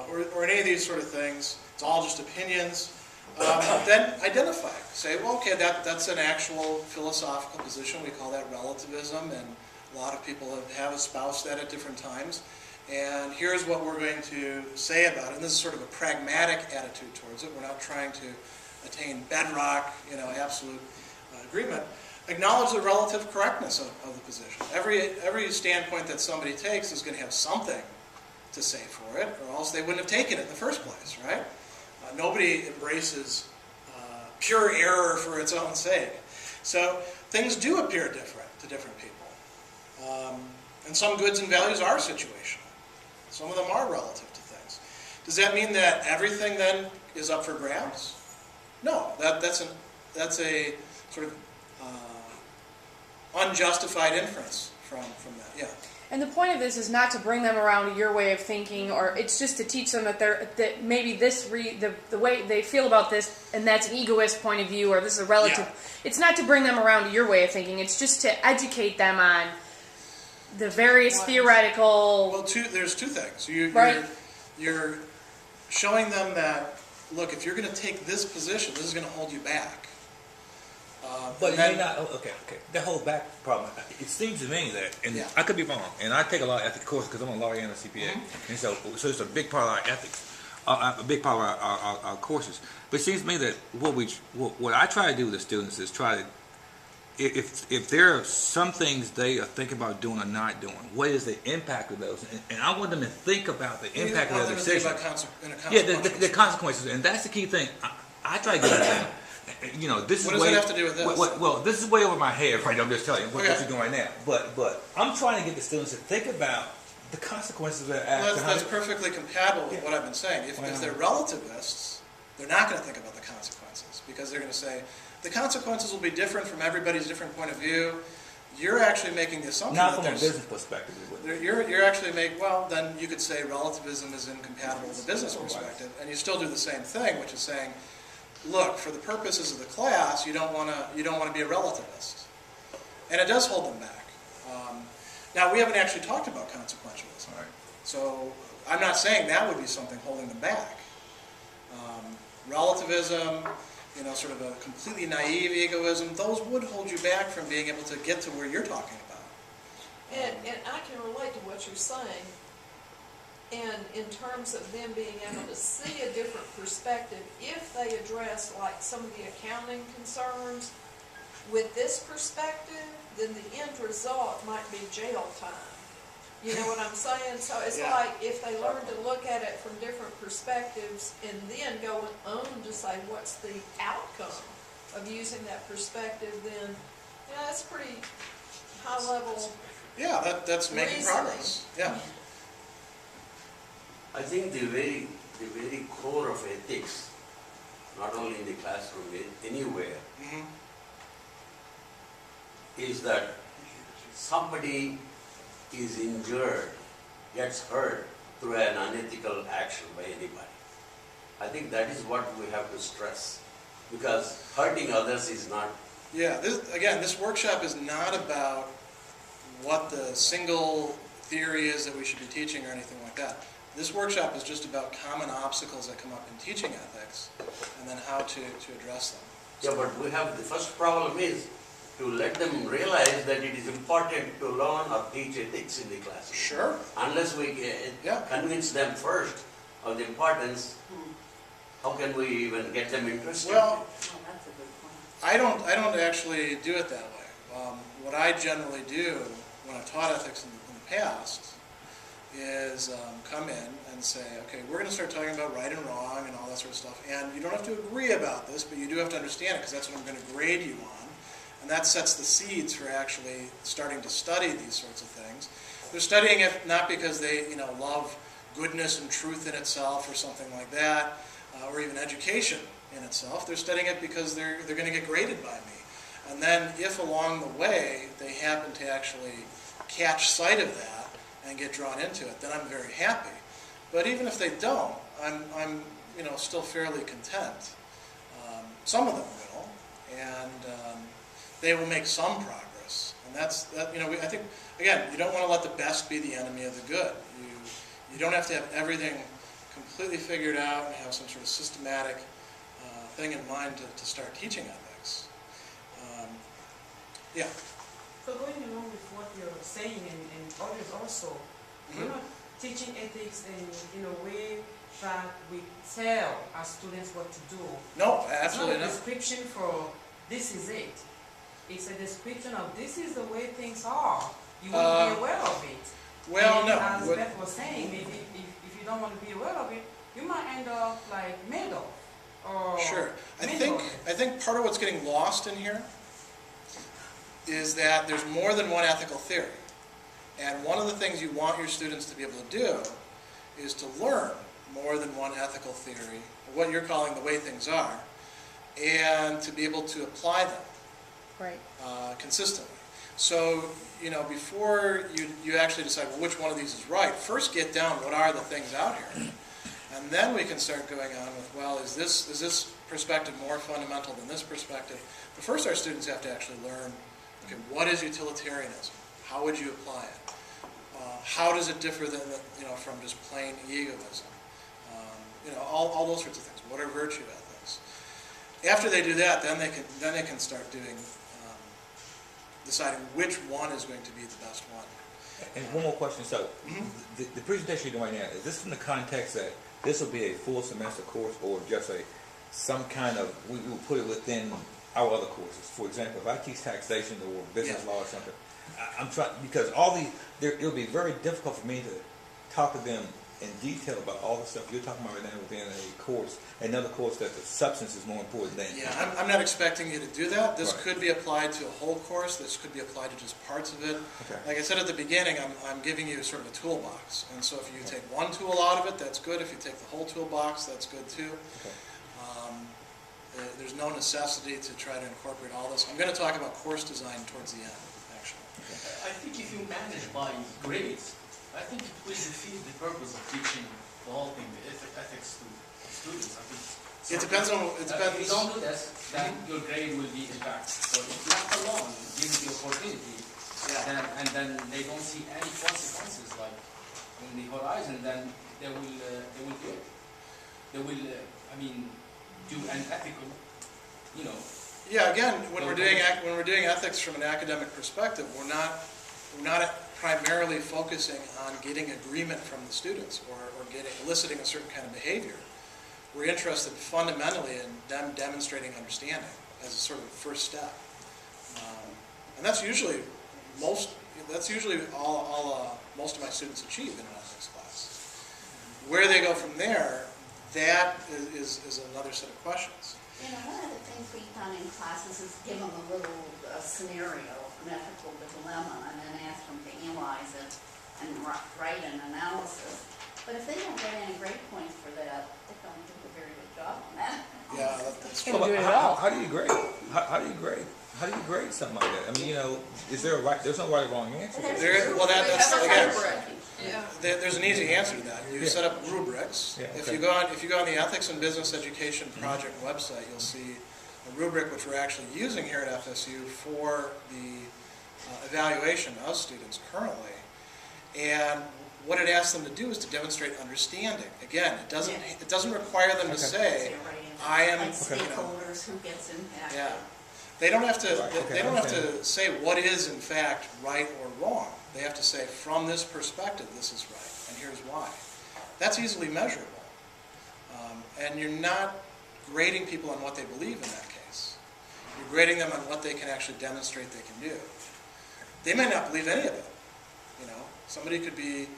Or any of these sort of things. It's all just opinions. Then identify. Say, well, okay, that's an actual philosophical position. We call that relativism, and a lot of people have espoused that at different times. And here's what we're going to say about it. And this is sort of a pragmatic attitude towards it. We're not trying to attain bedrock, absolute agreement. Acknowledge the relative correctness of the position. Every standpoint that somebody takes is going to have something to say for it, or else they wouldn't have taken it in the first place, right? Nobody embraces pure error for its own sake. So things do appear different to different people. And some goods and values are situational. Some of them are relative to things. Does that mean that everything then is up for grabs? No, that's a sort of unjustified inference from that. Yeah. And the point of this is not to bring them around to your way of thinking, or it's just to teach them that maybe the way they feel about this, and that's an egoist point of view, or this is a relative. Yeah. It's not to bring them around to your way of thinking. It's just to educate them on the various theoretical. Well, there's two things. You're showing them that, look, if you're going to take this position, this is going to hold you back. But it may not. Okay. The whole back problem. It seems to me that, and I could be wrong, and I take a lot of ethics courses because I'm a lawyer and a CPA, and so it's a big part of our ethics, a big part of our courses. But it seems to me that what I try to do with the students is try to, if there are some things they are thinking about doing or not doing, what is the impact of those? And I want them to think about the impact of their decision. The consequences, and that's the key thing. I try to get them. This is what does it have to do with this? Well, this is way over my head, right? I'm just telling you what you're doing right now. But I'm trying to get the students to think about the consequences of their actions. That's perfectly compatible with what I've been saying. If they're relativists, they're not going to think about the consequences, because they're going to say the consequences will be different from everybody's different point of view. You're actually making the assumption not from a business perspective. You're actually then you could say relativism is incompatible with a business perspective, and you still do the same thing, which is saying, look, for the purposes of the class, you don't want to be a relativist, and it does hold them back. Now, we haven't actually talked about consequentialism, so I'm not saying that would be something holding them back. Relativism, sort of a completely naive egoism, those would hold you back from being able to get to where you're talking about. And I can relate to what you're saying. And in terms of them being able to see a different perspective, if they address like some of the accounting concerns with this perspective, then the end result might be jail time. You know what I'm saying? So it's like if they learn to look at it from different perspectives and then go on to say what's the outcome of using that perspective, then that's pretty high level. Yeah, that's making progress. Yeah. I think the very core of ethics, not only in the classroom, anywhere, is that somebody is injured, gets hurt through an unethical action by anybody. I think that is what we have to stress, because hurting others is not. Yeah, this workshop is not about what the single theory is that we should be teaching or anything like that. This workshop is just about common obstacles that come up in teaching ethics, and then how to address them. Yeah, but we have, the first problem is to let them realize that it is important to learn or teach ethics in the class. Sure. Unless we convince them first of the importance, how can we even get them interested? Well, that's a good point. I don't actually do it that way. What I generally do when I've taught ethics in the past is come in and say, okay, we're going to start talking about right and wrong and all that sort of stuff. And you don't have to agree about this, but you do have to understand it because that's what I'm going to grade you on. And that sets the seeds for actually starting to study these sorts of things. They're studying it not because they, love goodness and truth in itself or something like that, or even education in itself. They're studying it because they're going to get graded by me. And then if along the way they happen to actually catch sight of that and get drawn into it, then I'm very happy. But even if they don't, I'm still fairly content. Some of them will, and they will make some progress. And I think, again, you don't want to let the best be the enemy of the good. You don't have to have everything completely figured out and have some sort of systematic thing in mind to start teaching ethics. Yeah. So going along with what you're saying and others also, we're not teaching ethics in a way that we tell our students what to do. No, absolutely not. It's not a description for this is it. It's a description of this is the way things are. You will be aware of it. Well, and no. As Beth was saying, maybe if you don't want to be aware of it, you might end up like Madoff or Sure. I think part of what's getting lost in here is that there's more than one ethical theory. And one of the things you want your students to be able to do is to learn more than one ethical theory, what you're calling the way things are, and to be able to apply them consistently. So, before you actually decide, well, which one of these is right, first get down what are the things out here. And then we can start going on with, well, is this perspective more fundamental than this perspective? But first our students have to actually learn, okay, what is utilitarianism? How would you apply it? How does it differ from just plain egoism? All those sorts of things. What are virtue ethics? After they do that, then they can start doing deciding which one is going to be the best one. And one more question. So, the presentation you're doing right now, is this in the context that this will be a full semester course, or just some kind of, we will put it within our other courses? For example, if I teach taxation or business law or something, I'm trying, because it'll be very difficult for me to talk to them in detail about all the stuff you're talking about right now within a course, another course that the substance is more important than. Yeah, I'm not expecting you to do that. This could be applied to a whole course. This could be applied to just parts of it. Okay. Like I said at the beginning, I'm giving you sort of a toolbox. And so if you take one tool out of it, that's good. If you take the whole toolbox, that's good too. Okay. There's no necessity to try to incorporate all this. I'm going to talk about course design towards the end, actually. I think if you manage by grades, I think it will defeat the purpose of teaching the whole thing, the ethics to students. I think It depends on. It depends. If you don't do this, then your grade will be intact. So if left alone, given the opportunity, then they don't see any consequences like in the horizon, then they will do it. They will, do an ethical, Yeah. Again, when we're doing ethics from an academic perspective, we're not primarily focusing on getting agreement from the students or eliciting a certain kind of behavior. We're interested fundamentally in them demonstrating understanding as a sort of first step, and that's usually all most of my students achieve in an ethics class. Where they go from there, that is another set of questions. One of the things we've done in classes is give them a little scenario, an ethical dilemma, and then ask them to analyze it and write an analysis. But if they don't get any grade points for that, they don't do a very good job on that. Yeah, that's true. How do you grade? How do you grade? How do you grade something like that? Is there there's no right or wrong answer? That's again. There's an easy answer to that. You set up rubrics. Yeah, okay. If you go on the Ethics and Business Education Project website, you'll see a rubric which we're actually using here at FSU for the evaluation of students currently. And what it asks them to do is to demonstrate understanding. Again, it doesn't require them to say, I am, like stakeholders, who gets impacted. Yeah. They don't have to, Right, they don't have okay. to say what is in fact right or wrong. They have to say, from this perspective, this is right, and here's why. That's easily measurable. And you're not grading people on what they believe in that case. You're grading them on what they can actually demonstrate they can do. They may not believe any of it. You know, somebody could be,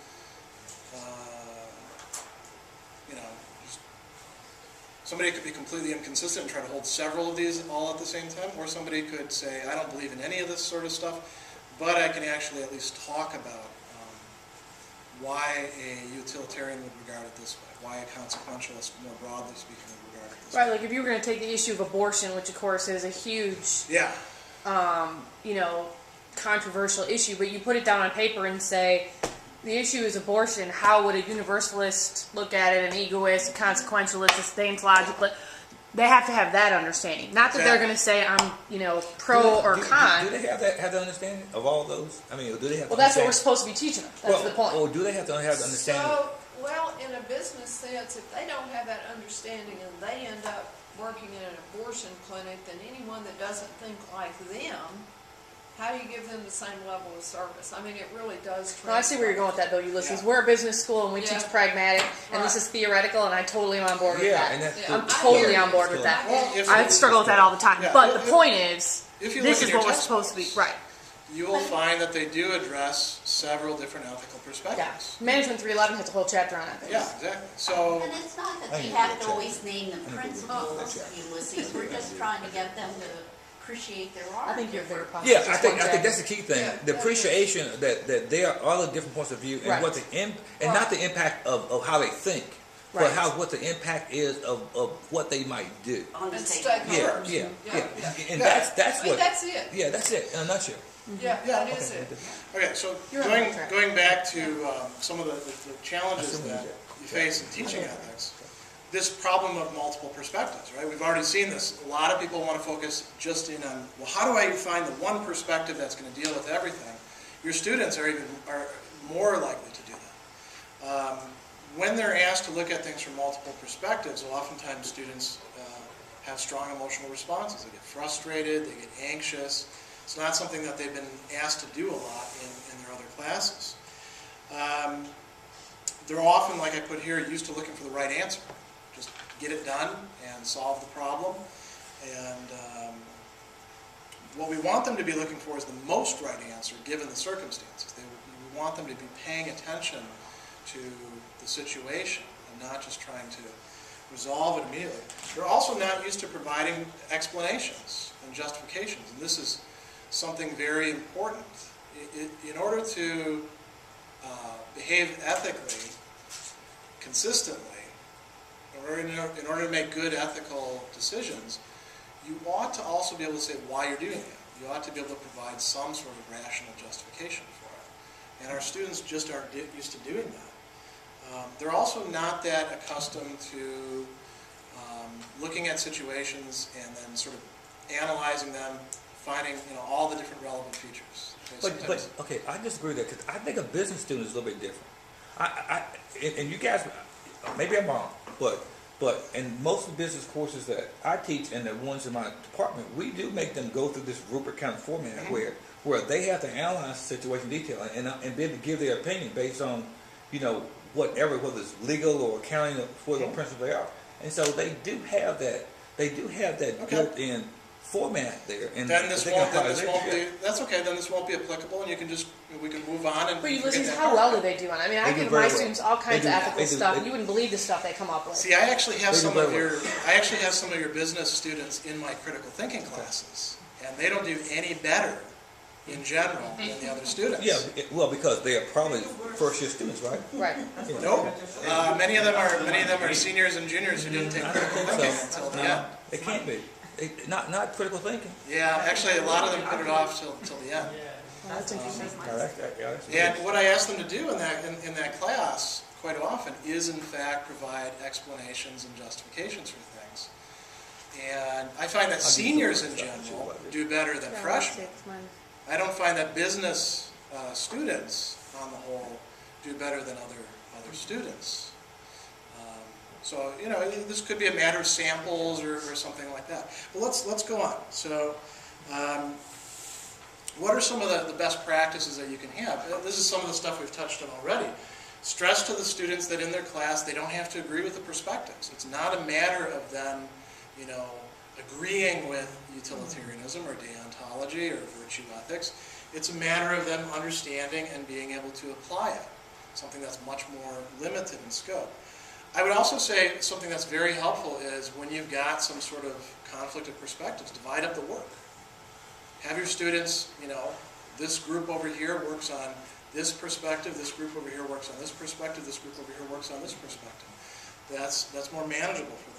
somebody could be completely inconsistent and try to hold several of these all at the same time, or somebody could say, I don't believe in any of this sort of stuff, but I can actually at least talk about why a utilitarian would regard it this way, why a consequentialist, more broadly speaking, would regard it this way. Right, like if you were going to take the issue of abortion, which of course is a huge, Yeah. Controversial issue, but you put it down on paper and say, the issue is abortion, how would a universalist look at it, an egoist, a consequentialist, a Stan's-logical? They have to have that understanding. Not that they're going to say I'm, pro or con. Do they have that understanding of all those? I mean, do they have? Well, that's what we're supposed to be teaching them. That's the point. Or do they have to have the understanding? So, well, in a business sense, if they don't have that understanding and they end up working in an abortion clinic, then anyone that doesn't think like them, how do you give them the same level of service? I mean, it really does. Well, I see where you're going with that, though, Ulysses. We're a business school and we teach pragmatic, and this is theoretical, and I totally am on board with that. And that's I'm totally on board with that. Well, I struggle with that all the time. But the point is, if you this look is at what your we're supposed to be. Right. you will find that they do address several different ethical Yeah. perspectives. Management 311 has a whole chapter on ethics. Yeah, exactly. So, And it's not that they have to always name the principles, Ulysses, we're just trying to get them to appreciate their art. I think you're very positive. Yeah, I think that's the key thing. The appreciation that there are all the different points of view and what the not the impact of how they think, but what the impact is of what they might do. And stakeholders. Yeah. And that's what. That's it. Yeah, that's it in a nutshell. Yeah, that is it. okay, so going back to some of the challenges that you face in teaching ethics, this problem of multiple perspectives, right? We've already seen this. A lot of people want to focus just in on, well, how do I find the one perspective that's going to deal with everything? Your students are more likely to do that. When they're asked to look at things from multiple perspectives, oftentimes students have strong emotional responses. They get frustrated, they get anxious. It's not something that they've been asked to do a lot in their other classes. They're often, like I put here, used to looking for the right answer. Just get it done and solve the problem. And what we want them to be looking for is the most right answer given the circumstances. We want them to be paying attention to the situation and not just trying to resolve it immediately. They're also not used to providing explanations and justifications, and this is something very important. In order to behave ethically, consistently, or in order to make good ethical decisions, you ought to also be able to say why you're doing it. You ought to be able to provide some sort of rational justification for it. And our students just aren't used to doing that. They're also not that accustomed to looking at situations and then sort of analyzing them, finding all the different relevant features. But okay, I disagree with that because I think a business student is a little bit different. And you guys, maybe I'm wrong, but in most of the business courses that I teach and the ones in my department, we do make them go through this rubric kind of format where they have to analyze the situation in detail and be able to give their opinion based on whatever, whether it's legal or accounting, whatever principle they are. And so they do have that. They do have that built-in format there. And then this won't be. That's okay. Then this won't be applicable, and we can move on. And but Ulysses, how well do they do on it? I mean, I give my students all kinds of ethical stuff, and you wouldn't believe the stuff they come up with. See, I actually have some of your business students in my critical thinking classes, and they don't do any better in general than the other students. Yeah, well, because they are probably first-year students, right? Right. Yeah. Nope. Many of them are seniors and juniors who didn't take critical thinking until the end. It can't be. Not critical thinking. Yeah, actually, a lot of them put it off till the end. That's interesting. And what I ask them to do in that class quite often is, in fact, provide explanations and justifications for things. And I find that seniors in general do better than freshmen. I don't find that business students, on the whole, do better than other students. So, you know, this could be a matter of samples or something like that. But let's go on. So, what are some of the best practices that you can have? This is some of the stuff we've touched on already. Stress to the students that in their class they don't have to agree with the perspectives. It's not a matter of them, you know, agreeing with utilitarianism or deontology or virtue ethics. It's a matter of them understanding and being able to apply it, something that's much more limited in scope. I would also say something that's very helpful is when you've got some sort of conflict of perspectives, divide up the work. Have your students, you know, this group over here works on this perspective, this group over here works on this perspective, this group over here works on this perspective. That's more manageable for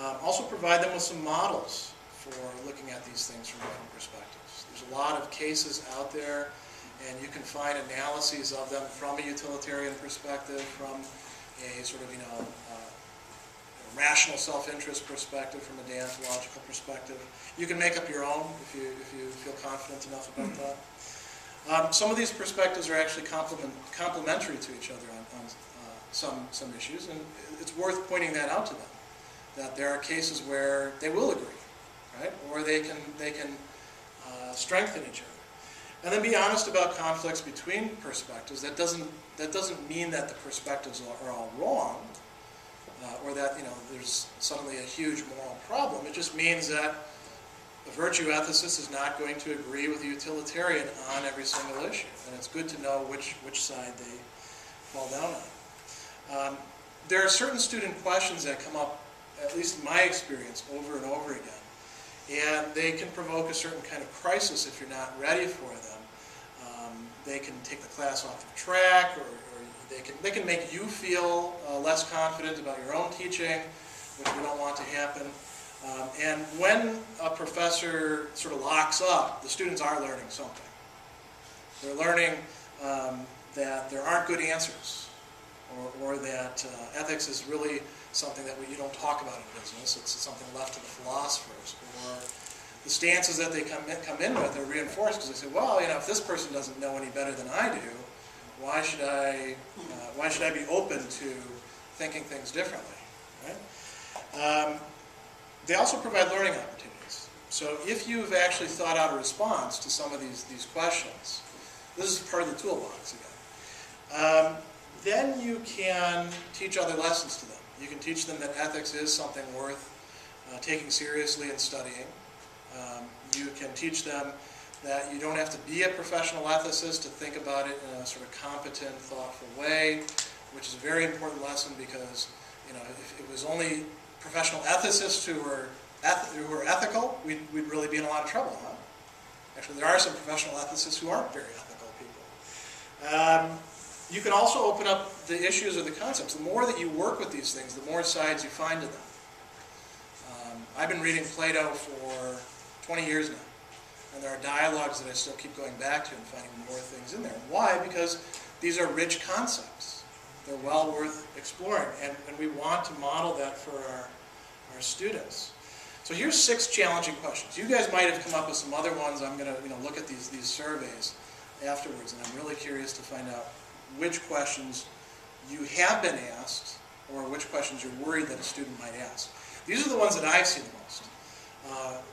them. Also provide them with some models for looking at these things from different perspectives. There's a lot of cases out there, and you can find analyses of them from a utilitarian perspective, from a sort of, you know, rational self-interest perspective, from a deontological perspective. You can make up your own if you feel confident enough about that. Some of these perspectives are actually complementary to each other on some issues, and it's worth pointing that out to them, that there are cases where they will agree, right? Or they can strengthen each other. And then be honest about conflicts between perspectives. That doesn't mean that the perspectives are all wrong, or that, you know, there's suddenly a huge moral problem. It just means that a virtue ethicist is not going to agree with a utilitarian on every single issue, and it's good to know which side they fall down on. There are certain student questions that come up, at least in my experience, over and over again, and they can provoke a certain kind of crisis if you're not ready for them. They can take the class off the track, or they can make you feel less confident about your own teaching, which we don't want to happen. And when a professor sort of locks up, the students are learning something. They're learning that there aren't good answers, or that ethics is really something that you don't talk about in business. It's something left to the philosophers. Or the stances that they come in with are reinforced because they say, well, you know, if this person doesn't know any better than I do, why should I be open to thinking things differently, right? They also provide learning opportunities. So if you've actually thought out a response to some of these questions, this is part of the toolbox again, then you can teach other lessons to them. You can teach them that ethics is something worth taking seriously and studying. You can teach them that you don't have to be a professional ethicist to think about it in a sort of competent, thoughtful way, which is a very important lesson because, you know, if it was only professional ethicists who were ethical, we'd really be in a lot of trouble, huh? Actually, there are some professional ethicists who aren't very ethical people. You can also open up the issues or the concepts. The more that you work with these things, the more sides you find to them. I've been reading Plato for 20 years now, and there are dialogues that I still keep going back to and finding more things in there. Why? Because these are rich concepts. They're well worth exploring, and we want to model that for our students. So here's 6 challenging questions. You guys might have come up with some other ones. I'm going to look at these surveys afterwards, and I'm really curious to find out which questions you have been asked or which questions you're worried that a student might ask. These are the ones that I see the most.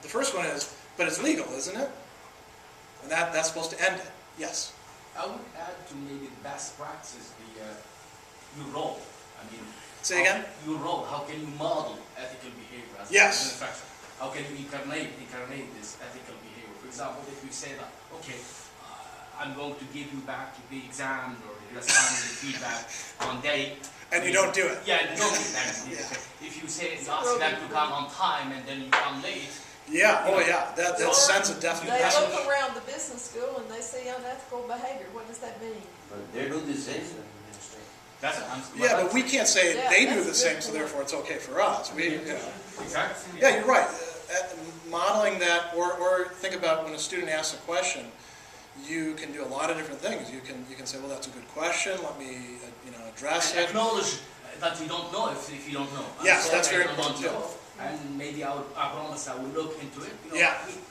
The first one is, but it's legal, isn't it? And that's supposed to end it. Yes? I would add to maybe the best practice your role. I mean, say again? Your role. How can you model ethical behavior as yes. an infraction? How can you incarnate this ethical behavior? For example, if you say that, okay, I'm going to give you back the exam or respond to the feedback on day. And you don't do it. Yeah, you don't do that. Yeah. If you say, ask them to come on time and then you come late. Yeah, oh yeah, that sends a definite message. They look around the business school and they see unethical behavior. What does that mean? But they do the same. Yeah, but we can't say they do the same, so therefore it's okay for us. Exactly. Yeah, you're right. Modeling that, or think about when a student asks a question, you can do a lot of different things. You can say, well, that's a good question. Let me, address it. Acknowledge that you don't know if you don't know. Yes, that's very important too. And maybe I promise I will look into it.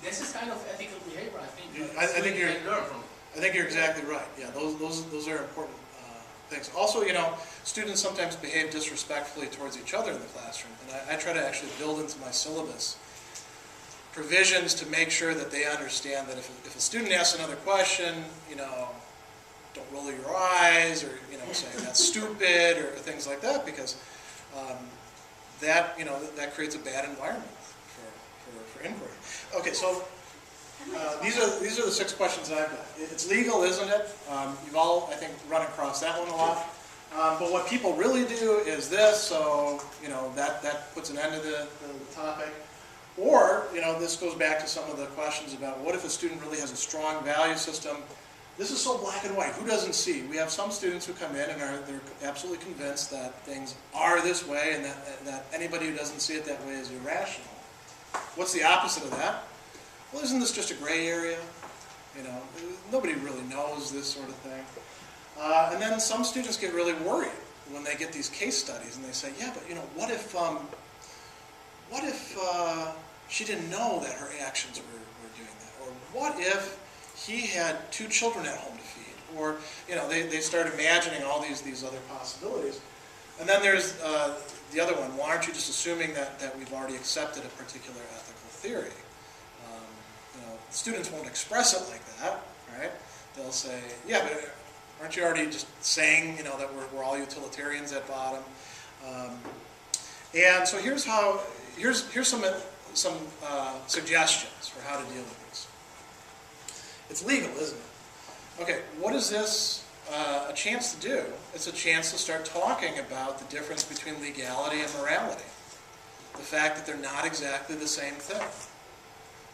This is kind of ethical behavior. I think. I think you're. Learn from it. I think you're exactly right. Yeah, those are important things. Also, students sometimes behave disrespectfully towards each other in the classroom, and I try to actually build into my syllabus provisions to make sure that they understand that if a student asks another question, don't roll your eyes or say that's stupid or things like that, because that creates a bad environment for inquiry. Okay, so these are the 6 questions I've got. It's legal, isn't it? You've all, I think, run across that one a lot. But what people really do is this, so that puts an end to the topic. Or, this goes back to some of the questions about what if a student really has a strong value system. This is so black and white. Who doesn't see? We have some students who come in and they're absolutely convinced that things are this way and that anybody who doesn't see it that way is irrational. What's the opposite of that? Well, isn't this just a gray area? Nobody really knows this sort of thing. And then some students get really worried when they get these case studies and they say, yeah, but what if she didn't know that her actions were doing that? Or what if he had 2 children at home to feed? Or, they start imagining all these other possibilities. And then there's the other one. Why aren't you just assuming that we've already accepted a particular ethical theory? Students won't express it like that, right? They'll say, yeah, but aren't you already just saying, that we're all utilitarians at bottom? And so here's some suggestions for how to deal with this. It's legal, isn't it? Okay, what is this a chance to do? It's a chance to start talking about the difference between legality and morality. The fact that they're not exactly the same thing.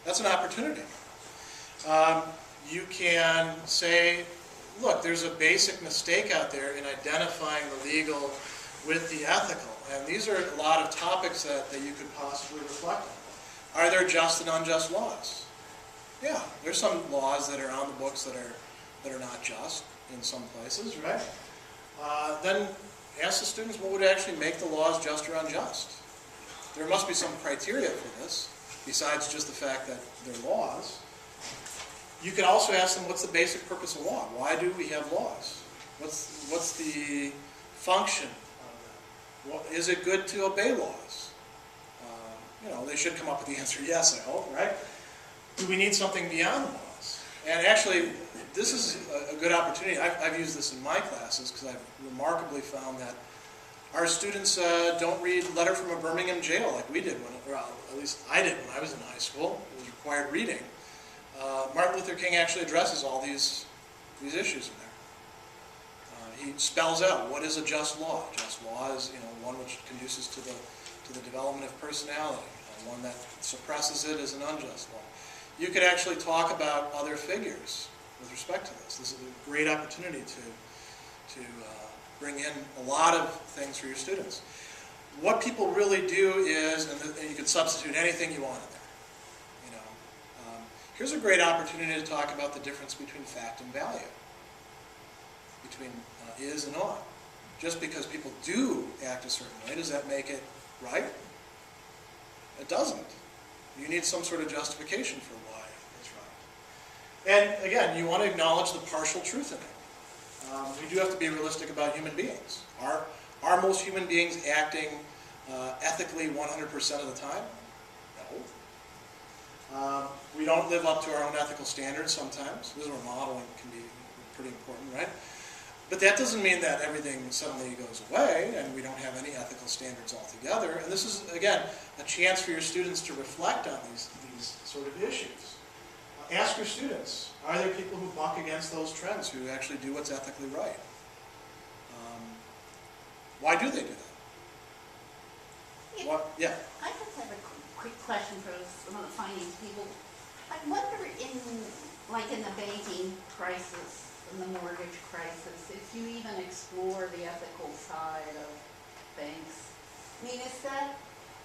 That's an opportunity. You can say, look, there's a basic mistake out there in identifying the legal with the ethical. And these are a lot of topics that you could possibly reflect on. Are there just and unjust laws? Yeah, there's some laws that are on the books that are not just in some places, right? Then ask the students what would actually make the laws just or unjust. There must be some criteria for this, besides just the fact that they're laws. You could also ask them, what's the basic purpose of law? Why do we have laws? What's the function of them? Is it good to obey laws? They should come up with the answer yes, I hope, right? Do we need something beyond the laws? And actually, this is a good opportunity. I've used this in my classes because I've remarkably found that our students don't read Letter from a Birmingham Jail like we did, at least I did when I was in high school. It was required reading. Martin Luther King actually addresses all these issues in there. He spells out what is a just law. A just law is one which conduces to the development of personality. One that suppresses it is an unjust law. You could actually talk about other figures with respect to this. This is a great opportunity to bring in a lot of things for your students. What people really do is, and you can substitute anything you want in there. Here's a great opportunity to talk about the difference between fact and value, between is and ought. Just because people do act a certain way, does that make it right? It doesn't. You need some sort of justification for why it's right. And again, you want to acknowledge the partial truth in it. We do have to be realistic about human beings. Are most human beings acting ethically 100% of the time? No. We don't live up to our own ethical standards sometimes. This is where modeling can be pretty important, right? But that doesn't mean that everything suddenly goes away and we don't have any ethical standards altogether. And this is, again, a chance for your students to reflect on these sort of issues. Ask your students, are there people who buck against those trends, who actually do what's ethically right? Why do they do that? Yeah. I just have a quick question for some of the finance people. I wonder in the banking crisis, in the mortgage crisis, if you even explore the ethical side of banks. I mean, is that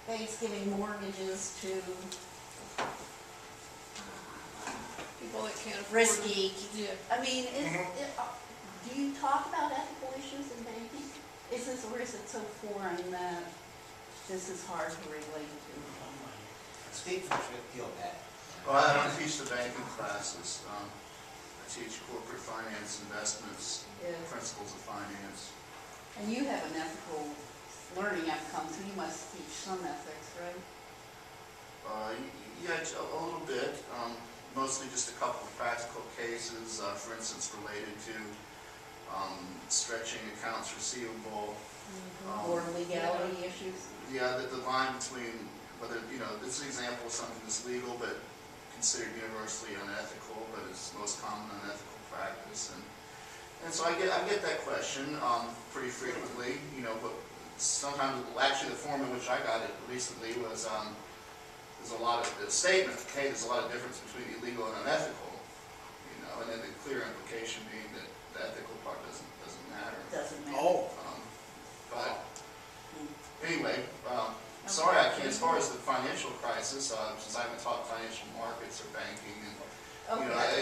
banks giving mortgages to people that can't afford risky? Yeah. I mean, do you talk about ethical issues in banking? Or is it so foreign that this is hard to relate to? Speak for feel bad. Well, I don't teach the banking classes. teach corporate finance, investments, Yes. principles of finance. And you have an ethical learning outcome, so you must teach some ethics, right? Yeah, a little bit. Mostly just a couple of practical cases, for instance, related to stretching accounts receivable. Or legality issues? Yeah, the line between whether, this is an example of something that's legal but considered universally unethical, but is most common unethical practice. And so I get that question pretty frequently, but sometimes, actually the form in which I got it recently was, there's a lot of the statement, hey, there's a lot of difference between illegal and unethical, and then the clear implication being that the ethical part doesn't matter. Doesn't matter. Oh. But anyway, sorry I can't, as far as the financial crisis, since I haven't taught financial markets or banking, and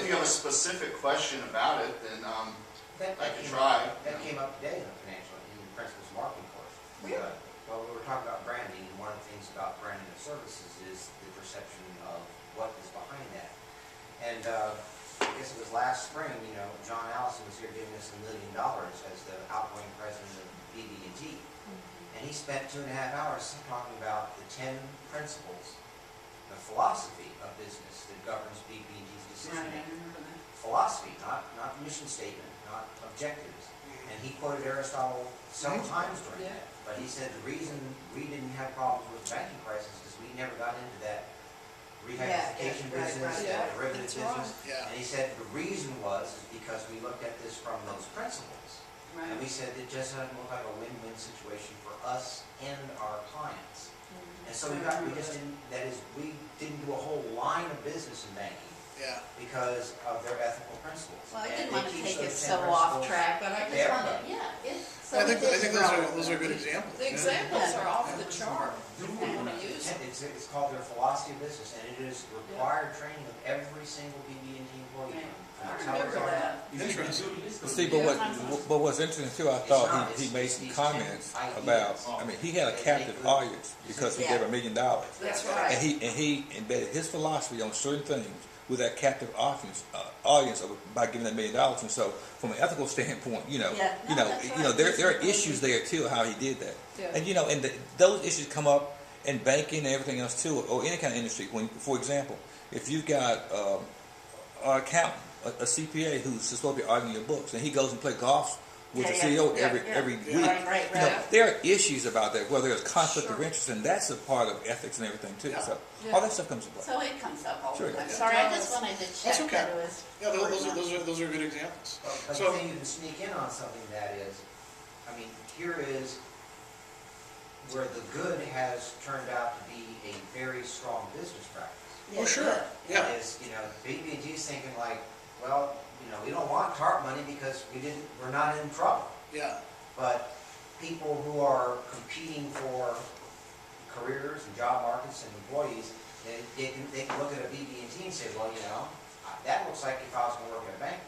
if you have a specific question about it, then I can try. That came up today in the financial, in the principles of marketing course. Really? Well, we were talking about branding, and one of the things about branding of services is the perception of what is behind that. And I guess it was last spring, John Allison was here giving us $1 million as the outgoing president of BB&T. And he spent 2.5 hours talking about the 10 principles, the philosophy of business that governs BB&T's decision making. Philosophy, not mission statement, not objectives. And he quoted Aristotle several times during that. But he said the reason we didn't have problems with the banking crisis is we never got into that rehypothecation business, that derivative business. And he said the reason was because we looked at this from those principles. And we said it just doesn't look like a win-win situation for us and our clients. And so we didn't do a whole line of business in banking. Yeah. Because of their ethical principles. Well, I didn't And want to teach take it those so 10 off principles track, but I to just everybody. wanted, I think those are good examples. The examples are off the chart. You want to use them. It's called their philosophy of business, and it is required training of every single BB&T employee. That's how it's all done. Interesting. See, but what's interesting too, I thought he made some comments about, he had a captive audience because he gave $1 million. That's right. And he embedded his philosophy on certain things with that captive audience by giving that $1 million. And so, from an ethical standpoint, there are issues there too how he did that. Yeah. And those issues come up in banking and everything else too, or any kind of industry. When, for example, if you've got an accountant, a CPA who's supposed to be arguing your books, and he goes and plays golf with the CEO every week. Right. There are issues about that, where there's conflict of interest, and that's a part of ethics and everything too. So all that stuff comes into play. So it comes up all the time. Yeah. Sorry, I just wanted to check okay. that it was. Yeah, those are good examples. But the thing you can sneak in on something that is, here is where the good has turned out to be a very strong business practice. Oh, sure. Yeah. Is, BB&T's thinking like, well, we don't want TARP money because we're not in trouble. Yeah. But people who are competing for careers and job markets and employees, they can look at a BB&T and say, well, that looks like if I was going to work at a bank,